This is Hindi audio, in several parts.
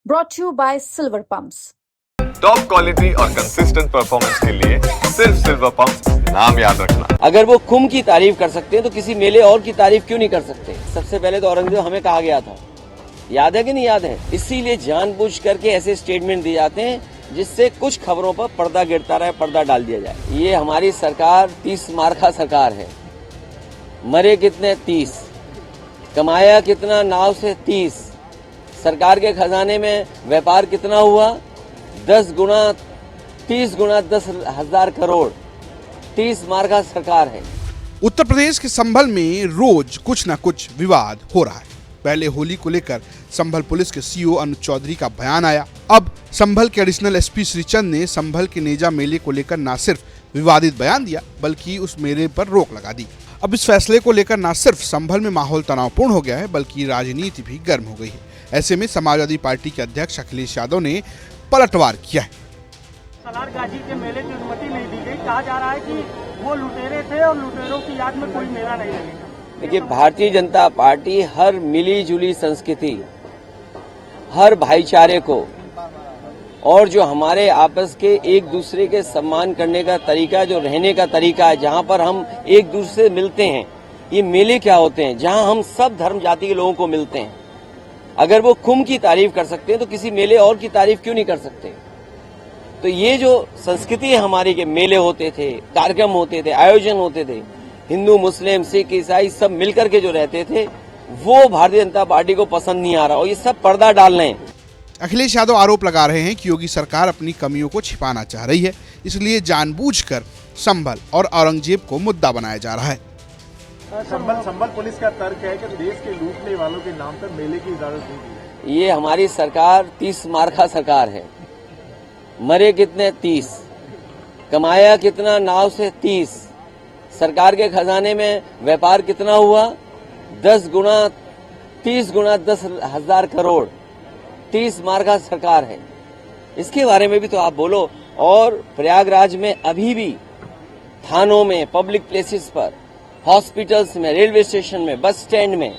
brought to you by Silver Pumps. Top quality और कंसिस्टेंट परफॉर्मेंस के लिए सिर्फ सिल्वर पंप्स नाम याद रखना। अगर वो कुंभ की तारीफ कर सकते हैं तो किसी मेले और की तारीफ क्यों नहीं कर सकते। सबसे पहले तो औरंगजेब हमें कहा गया था, याद है कि नहीं याद है। इसीलिए जानबूझ करके ऐसे स्टेटमेंट दिए जाते हैं जिससे कुछ खबरों पर पर्दा गिरता रहे, पर्दा डाल दिया जाए। ये हमारी सरकार 30 मार्का सरकार है। मरे कितने 30, कमाया कितना नाव से 30, सरकार के खजाने में व्यापार कितना हुआ 10 गुना 30 गुना 10,000 करोड़। 30 मार्का सरकार है। उत्तर प्रदेश के संभल में रोज कुछ न कुछ विवाद हो रहा है। पहले होली को लेकर संभल पुलिस के सीओ अनुज चौधरी का बयान आया। अब संभल के एडिशनल एसपी श्रीचंद ने संभल के नेजा मेले को लेकर न सिर्फ विवादित बयान दिया बल्कि उस मेले पर रोक लगा दी। अब इस फैसले को लेकर न सिर्फ संभल में माहौल तनावपूर्ण हो गया है बल्कि राजनीति भी गर्म हो गई है। ऐसे में समाजवादी पार्टी के अध्यक्ष अखिलेश यादव ने पलटवार किया है। सलार गाजी के मेले की अनुमति नहीं दी गई। कहा जा रहा है कि वो लुटेरे थे और लुटेरों की याद में कोई मेला नहीं लगेगा। देखिए, भारतीय जनता पार्टी हर मिली जुली संस्कृति, हर भाईचारे को और जो हमारे आपस के एक दूसरे के सम्मान करने का तरीका, जो रहने का तरीका है, जहां पर हम एक दूसरे से मिलते हैं, ये मेले क्या होते हैं जहां हम सब धर्म जाति के लोगों को मिलते हैं। अगर वो कुंभ की तारीफ कर सकते हैं तो किसी मेले और की तारीफ क्यों नहीं कर सकते। तो ये जो संस्कृति है हमारी के मेले होते थे, कार्यक्रम होते थे, आयोजन होते थे, हिंदू मुस्लिम सिख ईसाई सब मिलकर के जो रहते थे, वो भारतीय जनता पार्टी को पसंद नहीं आ रहा और ये सब पर्दा डाल रहे हैं। अखिलेश यादव आरोप लगा रहे हैं कि योगी सरकार अपनी कमियों को छिपाना चाह रही है, इसलिए जानबूझकर संभल और औरंगजेब को मुद्दा बनाया जा रहा है। संभल पुलिस का तर्क है कि देश के लूटने वालों के नाम पर मेले की इजाजत नहीं दी। ये हमारी सरकार 30 मार्का सरकार है। मरे कितने 30, कमाया कितना नाव से 30, सरकार के खजाने में व्यापार कितना हुआ 10 गुना 30 गुना 10,000 करोड़। 30 मार्का सरकार है। इसके बारे में भी तो आप बोलो। और प्रयागराज में अभी भी थानों में, पब्लिक प्लेसेस पर, हॉस्पिटल्स में, रेलवे स्टेशन में, बस स्टैंड में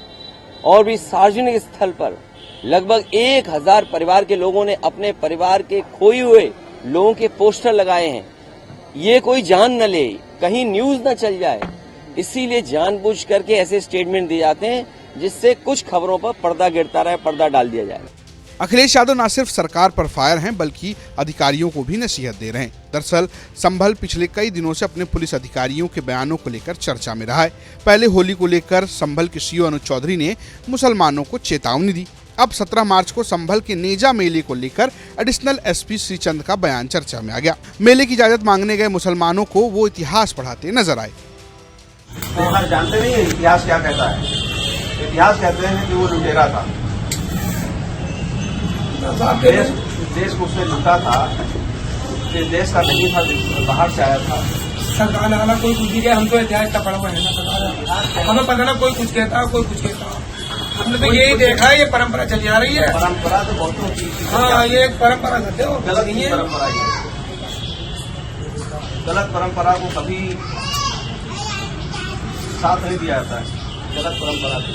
और भी सार्वजनिक स्थल पर लगभग 1000 परिवार के लोगों ने अपने परिवार के खोए हुए लोगों के पोस्टर लगाए हैं। ये कोई जान न ले, कहीं न्यूज न चल जाए, इसीलिए जानबूझ करके ऐसे स्टेटमेंट दिए जाते हैं जिससे कुछ खबरों पर पर्दा गिरता रहे, पर्दा डाल दिया जाए। अखिलेश यादव न सिर्फ सरकार पर फायर हैं बल्कि अधिकारियों को भी नसीहत दे रहे हैं। दरअसल संभल पिछले कई दिनों से अपने पुलिस अधिकारियों के बयानों को लेकर चर्चा में रहा है। पहले होली को लेकर संभल के सीओ अनुज चौधरी ने मुसलमानों को चेतावनी दी। अब 17 मार्च को संभल के नेजा मेले को लेकर एडिशनल एसपी श्रीचंद का बयान चर्चा में आ गया। मेले की इजाजत मांगने गए मुसलमानों को वो इतिहास पढ़ाते नजर आए। तो जानते नहीं इतिहास क्या कहता है। इतिहास कहते हैं कि वो लुटेरा था, देश को उसने लूटा था, देश का नहीं था, बाहर से आया था। सरकार आना कोई कुछ भी, हम तो इतिहास का पढ़ा हुआ है ना, हमें पता ना कोई कुछ कहता कोई कुछ कहता। हमने तो यही देखा है, ये परंपरा चली आ रही है। परंपरा तो बहुत होती है। हाँ, ये एक परंपरा करते हो, गलत नहीं है परंपरा। गलत परंपरा को कभी साथ नहीं दिया जाता है। गलत परंपरा को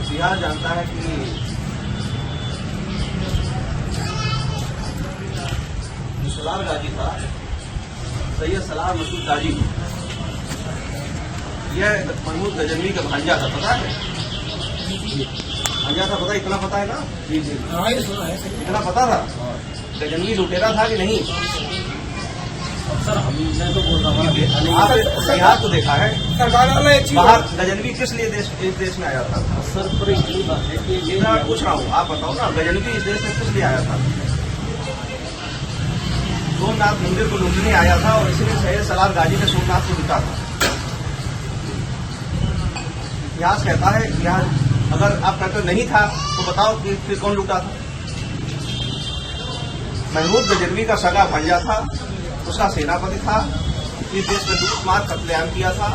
इतिहास जानता है कि सलार गाजी था, सैयद सलार मसूद गाजी, यह महमूद गजनवी का भांजा था। पता है भांजा था, पता, इतना पता है ना। जी जी, इतना पता था। गजनवी लुटेरा था कि नहीं। सर हमने तो इतिहास तो देखा है। बाहर गजनवी किस लिए इस देश में आया था। सर मैं पूछ रहा हूँ, आप बताओ ना, गजनवी इस देश में किस लिए आया था। सोमनाथ मंदिर को लूटने आया था और इसीलिए सैयद सलार गाजी ने सोमनाथ को लूटा था। इतिहास कहता है, अगर आप कहते नहीं था तो बताओ कि फिर कौन लूटा था। महमूद गजनवी का सगा भांजा था, उसका सेनापति था, इस देश में लूट मार कत्लेआम किया था।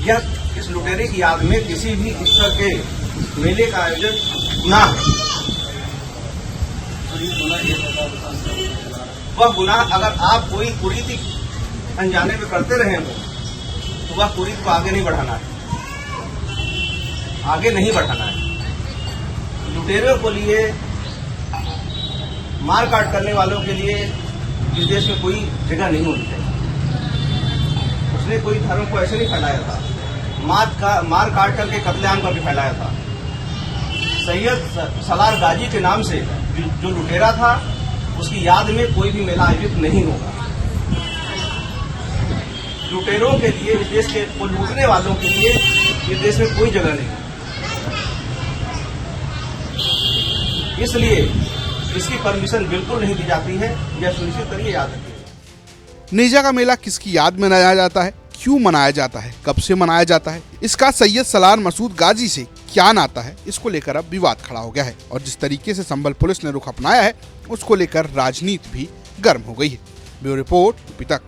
यह इस लुटेरे की याद में किसी भी स्तर के मेले का आयोजन गुनाह है। वह गुनाह अगर आप कोई कुरीति अनजाने में करते रहे हो तो वह कुरीति को आगे नहीं बढ़ाना है, आगे नहीं बढ़ाना है। लुटेरों को लिए, मार काट करने वालों के लिए इस देश में कोई जगह नहीं होनी चाहिए। उसने कोई धर्म को ऐसे नहीं फैलाया था, मार काट करके कत्लेआम करके फैलाया था। सैयद सलार गाजी के नाम से जो लुटेरा था, उसकी याद में कोई भी मेला आयोजित नहीं होगा। लुटेरों के लिए, इस देश के लूटने वालों के लिए इस देश में कोई जगह नहीं, इसलिए इसकी परमिशन बिल्कुल नहीं दी जाती है। यह सुनिश्चित करिए, याद रखिए। नेजा का मेला किसकी याद में मनाया जाता है, क्यों मनाया जाता है, कब से मनाया जाता है, इसका सैयद सलार मसूद गाजी से क्या नाता है, इसको लेकर अब विवाद खड़ा हो गया है। और जिस तरीके से संभल पुलिस ने रुख अपनाया है, उसको लेकर राजनीति भी गर्म हो गई है। ब्यूरो रिपोर्ट, यूपी तक।